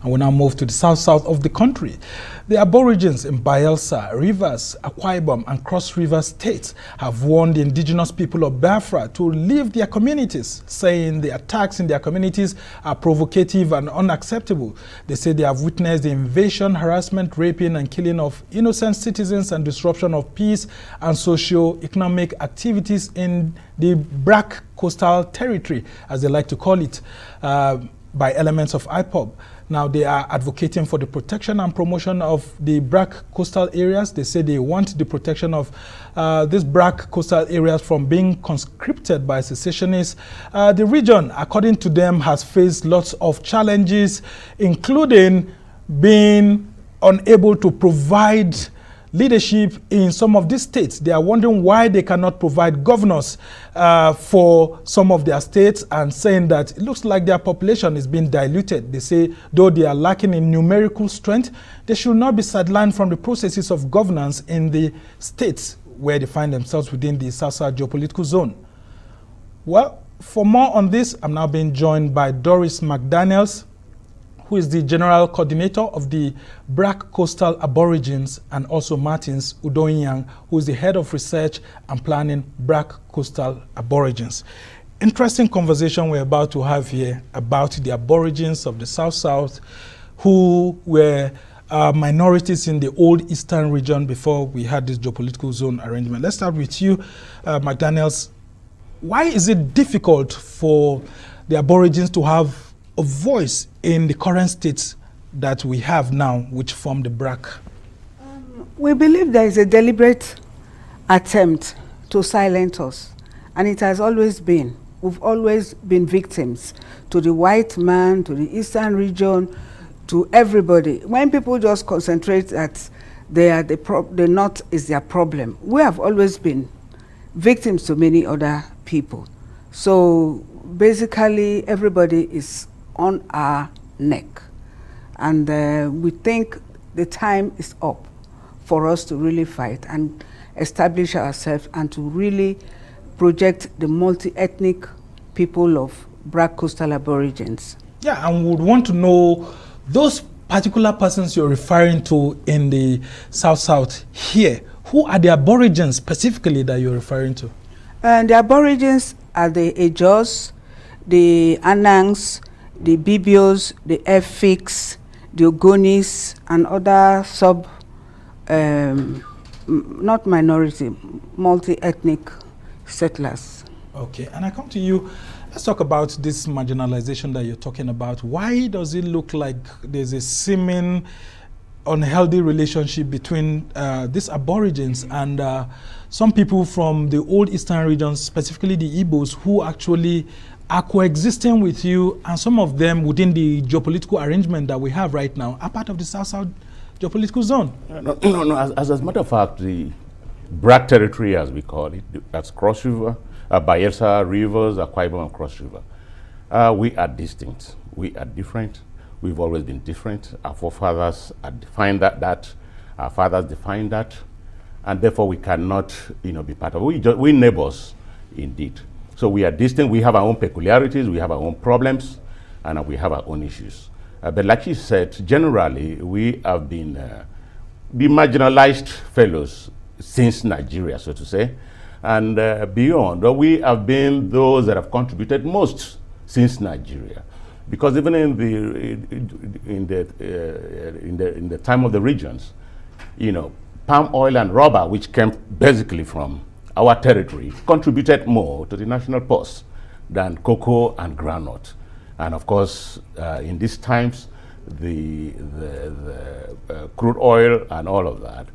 And we now move to the south of the country. The Aborigines in Bayelsa, Rivers, Akwa Ibom, and Cross River states have warned the indigenous people of Biafra to leave their communities, saying the attacks in their communities are provocative and unacceptable. They say they have witnessed the invasion, harassment, raping, and killing of innocent citizens and disruption of peace and socio-economic activities in the BRAC Coastal Territory, as they like to call it, by elements of IPOB. Now, they are advocating for the protection and promotion of the BRAC coastal areas. They say they want the protection of these BRAC coastal areas from being conscripted by secessionists. The region, according to them, has faced lots of challenges, including being unable to provide leadership in some of these states. They are wondering why they cannot provide governors for some of their states, and saying that it looks like their population is being diluted. They say though they are lacking in numerical strength, they should not be sidelined from the processes of governance in the states where they find themselves within the South-South geopolitical zone. Well, for more on this, I'm now being joined by Doris McDaniels, who is the General Coordinator of the BRAC Coastal Aborigines, and also Martyns, Udoinyang, who is the Head of Research and Planning, BRAC Coastal Aborigines. Interesting conversation we're about to have here about the Aborigines of the South-South, who were minorities in the old Eastern region before we had this geopolitical zone arrangement. Let's start with you, McDaniels. Why is it difficult for the Aborigines to have a voice in the current states that we have now, which form the BRAC? We believe there is a deliberate attempt to silence us, and it has always been. We've always been victims to the white man, to the Eastern region, to everybody. When people just concentrate that they are the North is their problem, we have always been victims to many other people. So basically, everybody is on our neck, and we think the time is up for us to really fight and establish ourselves and to really project the multi-ethnic people of BRAC Coastal Aborigines. Yeah, and we would want to know those particular persons you're referring to in the South-South here. Who are the Aborigines specifically that you're referring to? The Aborigines are the Igbos, the Anangs, the Bibios, the Efiks, the Ogonis, and other not minority, multi-ethnic settlers. Okay, and I come to you. Let's talk about this marginalization that you're talking about. Why does it look like there's a seeming unhealthy relationship between these Aborigines and some people from the old Eastern regions, specifically the Igbos, who actually are coexisting with you, and some of them within the geopolitical arrangement that we have right now are part of the South-South geopolitical zone? No. As a matter of fact, the BRAC territory, as we call it, that's Cross River, Bayelsa, Rivers, Akwa Ibom, and Cross River. We are distinct. We are different. We've always been different. Our forefathers had defined that. Our fathers defined that, and therefore we cannot, be part of it. We neighbors, indeed. So we are distinct. We have our own peculiarities. We have our own problems, and we have our own issues. But like you said, generally we have been the marginalized fellows since Nigeria, so to say, and beyond. We have been those that have contributed most since Nigeria, because even in the time of the regions, palm oil and rubber, which came basically from our territory, contributed more to the national purse than cocoa and groundnut. And of course, in these times, the crude oil and all of that,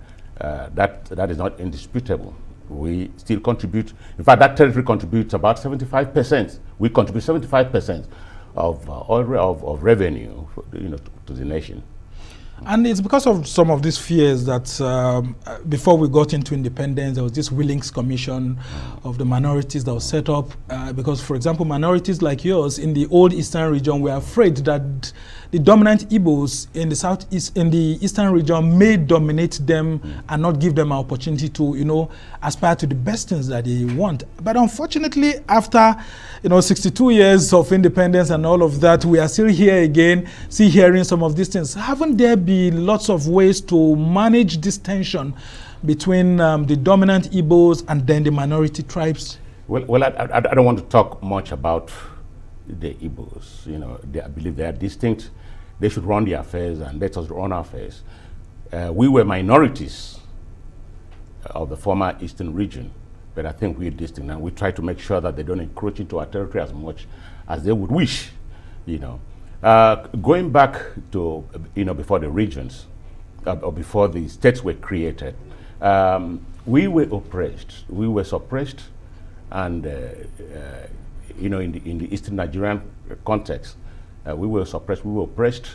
that is not indisputable. We still contribute. In fact, that territory contributes about 75%. We contribute 75% of revenue, to the nation. And it's because of some of these fears that before we got into independence, there was this Willings Commission of the minorities that was set up. Because, for example, minorities like yours in the old Eastern region were afraid that the dominant Igbos in the southeast, in the Eastern region, may dominate them and not give them an opportunity to, you know, aspire to the best things that they want. But unfortunately, after, you know, 62 years of independence and all of that, we are still here again, still hearing some of these things. Haven't there been lots of ways to manage this tension between the dominant Igbos and then the minority tribes? Well, I don't want to talk much about the Igbos. You know, I believe they are distinct. They should run their affairs and let us run our affairs. We were minorities of the former Eastern region, but I think we're distinct, and we try to make sure that they don't encroach into our territory as much as they would wish. You know, going back to, you know, before the regions or before the states were created, we were oppressed, we were suppressed, and you know, in the Eastern Nigerian context, we were suppressed, we were oppressed,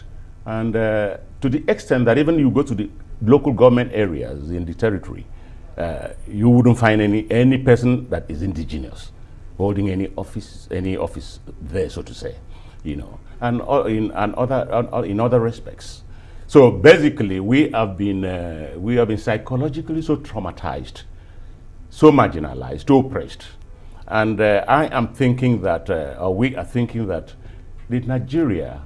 and to the extent that even you go to the local government areas in the territory, you wouldn't find any person that is indigenous holding any office there, so to say, you know, and in other respects. So basically, we have been psychologically so traumatized, so marginalized, so oppressed, and I am thinking that, or we are thinking that, the Nigeria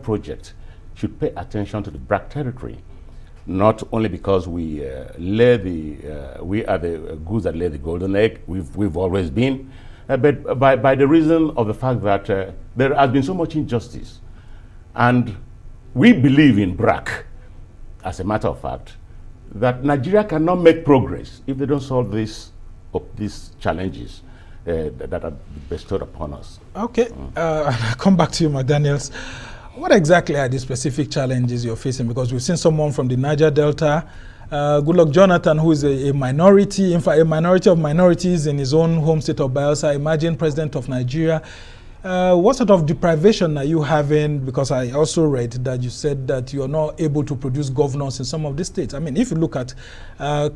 project should pay attention to the BRAC territory, not only because we are the goose that lay the golden egg. We've always been, but by the reason of the fact that there has been so much injustice, and we believe in BRAC, as a matter of fact, that Nigeria cannot make progress if they don't solve these challenges that are bestowed upon us. Okay, I'll come back to you, McDaniels. What exactly are the specific challenges you're facing? Because we've seen someone from the Niger Delta, Goodluck Jonathan, who is a minority, in fact, a minority of minorities in his own home state of Bayelsa, imagine president of Nigeria. What sort of deprivation are you having? Because I also read that you said that you are not able to produce governors in some of the states. I mean, if you look at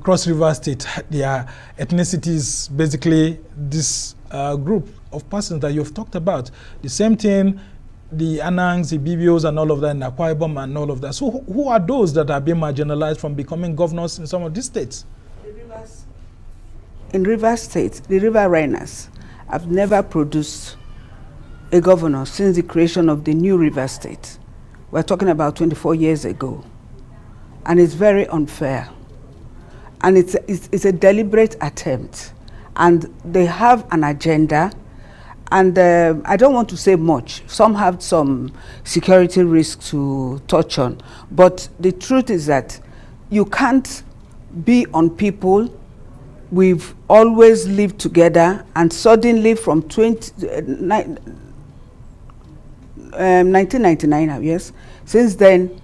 Cross River State, their ethnicities, basically this group of persons that you've talked about. The same thing, the Anangs, the BBOs and all of that, and Akwa Ibom and all of that. So who are those that are being marginalized from becoming governors in some of these states? In River State, the riverines have never produced a governor since the creation of the new River State. We're talking about 24 years ago. And it's very unfair. And it's a deliberate attempt. And they have an agenda. And I don't want to say much. Some have some security risks to touch on. But the truth is that you can't be on people. We've always lived together, and suddenly from 1999, yes. Since then,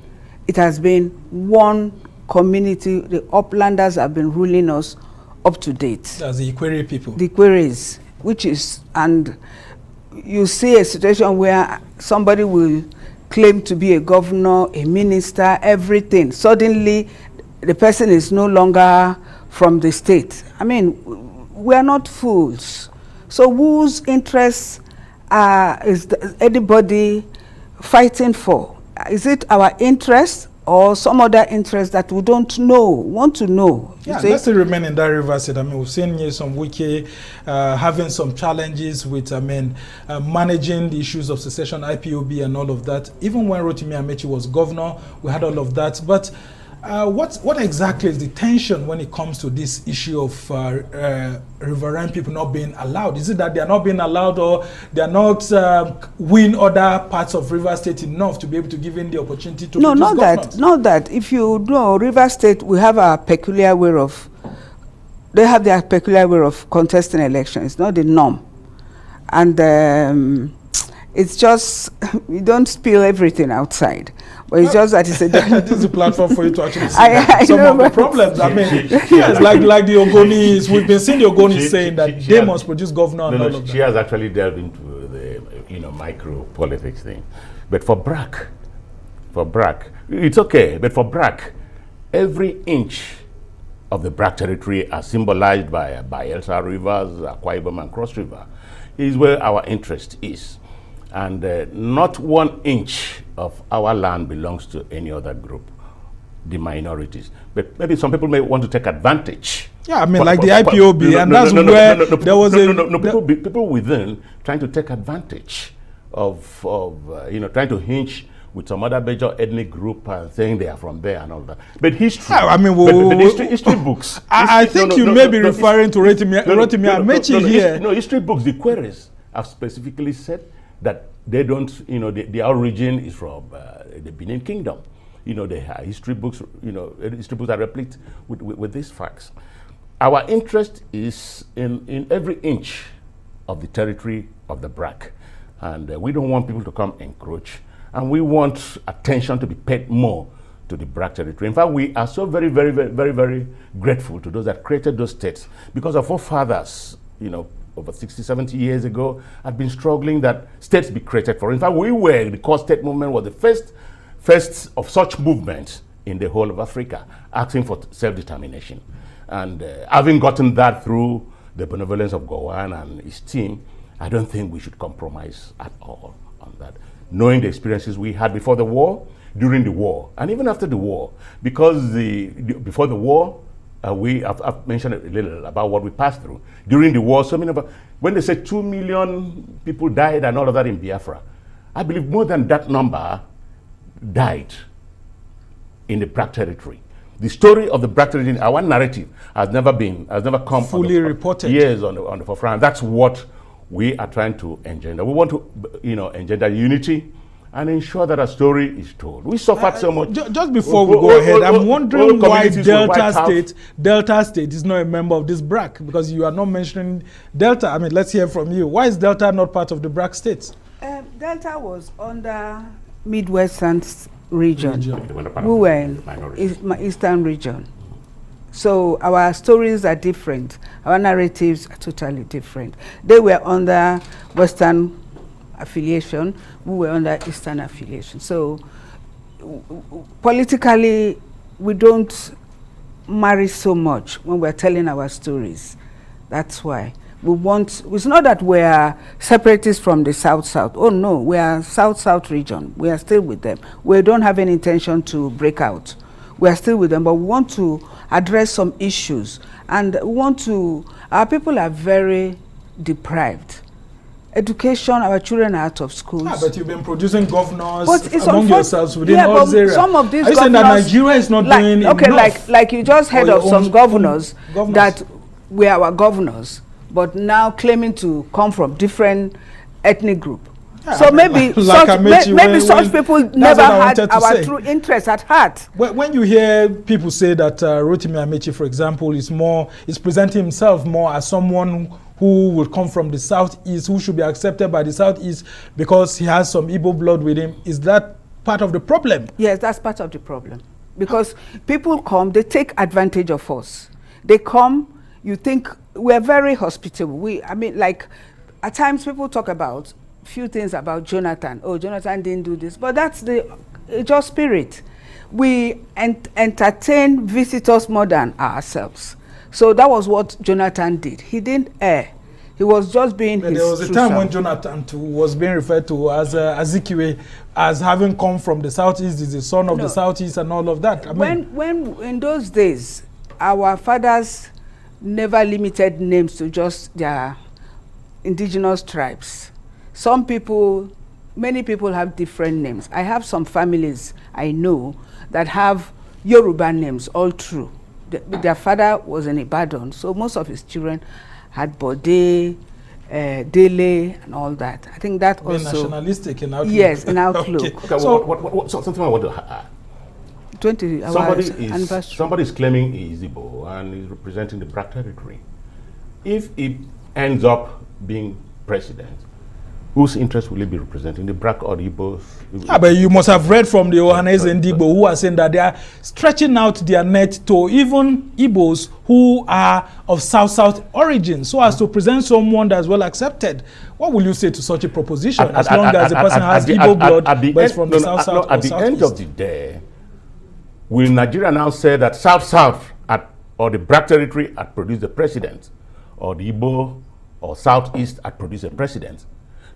it has been one community. The uplanders have been ruling us up to date. That's the Ikwere people. The Ikweres, which is, and you see a situation where somebody will claim to be a governor, a minister, everything. Suddenly, the person is no longer from the state. I mean, we are not fools. So whose interests is anybody fighting for? Is it our interest or some other interest that we don't know, want to know? Yeah, let's still remain in that River State. I mean, we've seen here some wiki having some challenges with, managing the issues of secession, IPOB and all of that. Even when Rotimi Amechi was governor, we had all of that. But what exactly is the tension when it comes to this issue of riverine people not being allowed? Is it that they are not being allowed, or they are not win other parts of River State enough to be able to give in the opportunity to no, produce not governors? that. Not that. If you know, River State, we have a peculiar way of. They have their peculiar way of contesting elections. It's not the norm, and it's just you don't spill everything outside. But it's just that it's a this is a platform for you to actually see some of the problems. I mean, yes, like the Ogonis, we've been seeing the Ogonis saying that they must produce governor and all of that. She has actually delved into the micro politics thing. But for BRAC, For BRAC, it's okay, but for BRAC, every inch of the BRAC territory as symbolized by Bayelsa rivers, Akwa Ibom and Cross River is where our interest is. And not 1 inch of our land belongs to any other group, the minorities. But maybe some people may want to take advantage. Yeah, I mean, like the IPOB, and that's where there was people within trying to take advantage of trying to hinge with some other major ethnic group and saying they are from there and all that. But history, I mean, history books. I think you may be referring to Rotimi Amechi here. No, history books, the queries have specifically said that they don't, the origin is from the Benin Kingdom. They have history books, history books are replete with these facts. Our interest is in every inch of the territory of the BRAC. And we don't want people to come encroach. And we want attention to be paid more to the BRAC territory. In fact, we are so very, very, very, very, very grateful to those that created those states, because our forefathers, over 60, 70 years ago, had been struggling that states be created for. In fact, the core state movement was the first of such movements in the whole of Africa, asking for self-determination. And having gotten that through the benevolence of Gowon and his team, I don't think we should compromise at all on that. Knowing the experiences we had before the war, during the war, and even after the war, because before the war, I've mentioned a little about what we passed through. During the war, when they say 2 million people died and all of that in Biafra, I believe more than that number died in the BRAC territory. The story of the BRAC territory, our narrative, has never come fully reported. Years on the forefront. That's what we are trying to engender. We want to, engender unity and ensure that our story is told. We suffered so much. Just before we go ahead, I'm wondering why Delta State is not a member of this BRAC, because you are not mentioning Delta. I mean, let's hear from you. Why is Delta not part of the BRAC states? Delta was under Midwestern region. We were in Eastern region. So our stories are different. Our narratives are totally different. They were under Western affiliation. We were under Eastern affiliation. So politically, we don't marry so much when we're telling our stories. That's why. It's not that we are separatists from the South-South. Oh no, we are South-South region. We are still with them. We don't have any intention to break out. We are still with them, but we want to address some issues. And our people are very deprived. Education, our children are out of schools. Yeah, but you've been producing governors among yourselves within all these areas. Some of these are you saying that Nigeria is not doing enough? Like you just heard of some governors that were our governors, but now claiming to come from different ethnic group. Yeah, so maybe such people never had our true interest at heart. When you hear people say that Rotimi Amechi, for example, is presenting himself more as someone who would come from the Southeast, who should be accepted by the Southeast because he has some Igbo blood with him, is that part of the problem? Yes, that's part of the problem. Because people come, they take advantage of us. They come, you think we're very hospitable. At times people talk about few things about Jonathan. Oh, Jonathan didn't do this, but that's the Ijaw spirit. We entertain visitors more than ourselves. So that was what Jonathan did. He didn't err. He was just being his There was a time when Jonathan was being referred to as Azikiwe, as having come from the Southeast, is the son of the Southeast and all of that. When in those days, our fathers never limited names to just their indigenous tribes. Many people have different names. I have some families I know that have Yoruba names all through. Their father was in Ibadan, so most of his children had Bode, Dele, and all that. I think that also nationalistic in outlook. Yes, in outlook. Okay, so something I want to add. 20 somebody is claiming he is Igbo and is representing the BRAC territory. If he ends up being president, whose interest will it be representing, the BRAC or the Igbos? Yeah, but you must have read from the Ohanes and Igbo who are saying that they are stretching out their net to even Igbos who are of South-South origin, so as to present someone that is well accepted. What will you say to such a proposition, as long as the person has Igbo blood, but is from the South-South or at the end of the day, will Nigeria now say that South-South or the BRAC territory had produced the president, or the Igbo or Southeast had produced a president?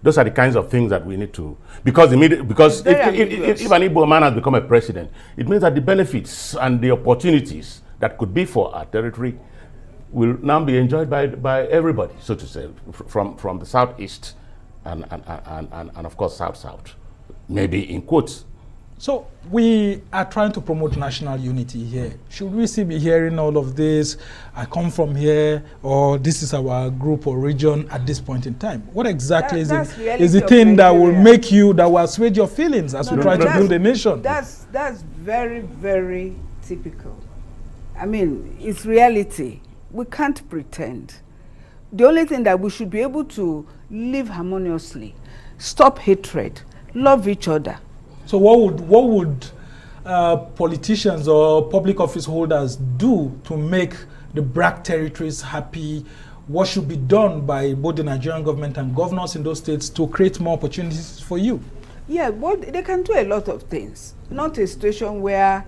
Those are the kinds of things that we need to, because if an Igbo man has become a president, it means that the benefits and the opportunities that could be for our territory will now be enjoyed by everybody, so to say, from the Southeast and of course South-South, maybe in quotes. So we are trying to promote national unity here. Should we still be hearing all of this, I come from here, or this is our group or region at this point in time? What exactly is the thing that will make you, that will assuage your feelings as we try to build a nation? That's very, very typical. I mean, it's reality. We can't pretend. The only thing that we should be able to live harmoniously, stop hatred, love each other. So what would politicians or public office holders do to make the BRAC territories happy? What should be done by both the Nigerian government and governors in those states to create more opportunities for you? Yeah, well, they can do a lot of things. Not a situation where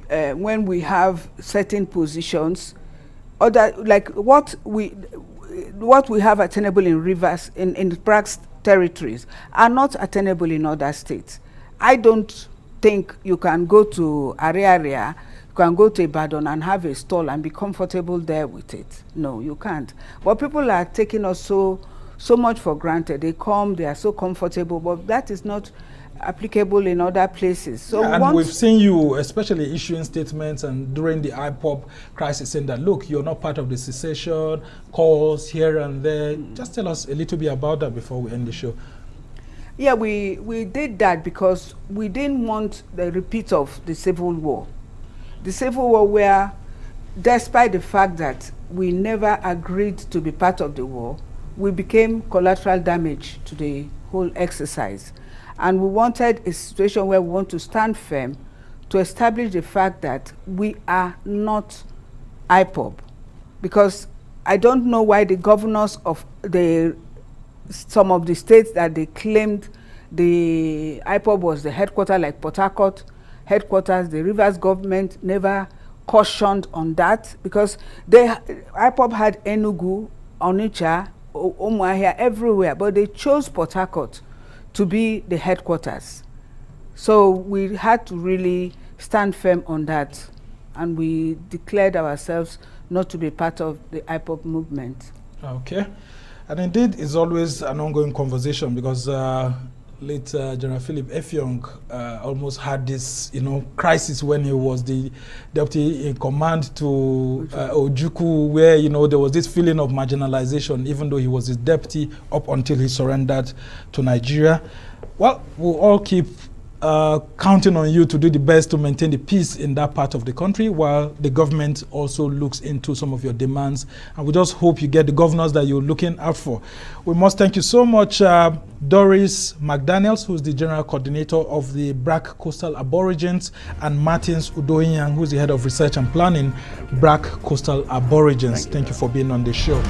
when we have certain positions, like what we have attainable in rivers, in BRAC territories, are not attainable in other states. I don't think you can go to area, you can go to Ibadan and have a stall and be comfortable there with it. No, you can't. But people are taking us so much for granted. They come, they are so comfortable, but that is not applicable in other places. So yeah, and we've seen you especially issuing statements and during the IPOB crisis saying that, look, you're not part of the secession, calls here and there. Just tell us a little bit about that before we end the show. Yeah, we did that because we didn't want the repeat of the Civil War. The Civil War where, despite the fact that we never agreed to be part of the war, we became collateral damage to the whole exercise. And we wanted a situation where we want to stand firm to establish the fact that we are not IPOB. Because I don't know why the governors of some of the states that they claimed the IPOB was the headquarters, like Port Harcourt headquarters, the Rivers government never cautioned on that, because IPOB had Enugu, Onitsha, Umuahia, everywhere, but they chose Port Harcourt to be the headquarters. So we had to really stand firm on that, and we declared ourselves not to be part of the IPOB movement. Okay. And indeed, it's always an ongoing conversation, because late General Philip Effiong almost had this, crisis when he was the deputy in command to Ojukwu, where, there was this feeling of marginalization, even though he was his deputy up until he surrendered to Nigeria. Well, we'll all keep counting on you to do the best to maintain the peace in that part of the country, while the government also looks into some of your demands. And we just hope you get the governors that you're looking out for. We must thank you so much, Doris McDaniels, who's the general coordinator of the BRAC Coastal Aborigines, and Martyns Udoinyang, who's the head of research and planning, BRAC Coastal Aborigines. Thank you for being on the show.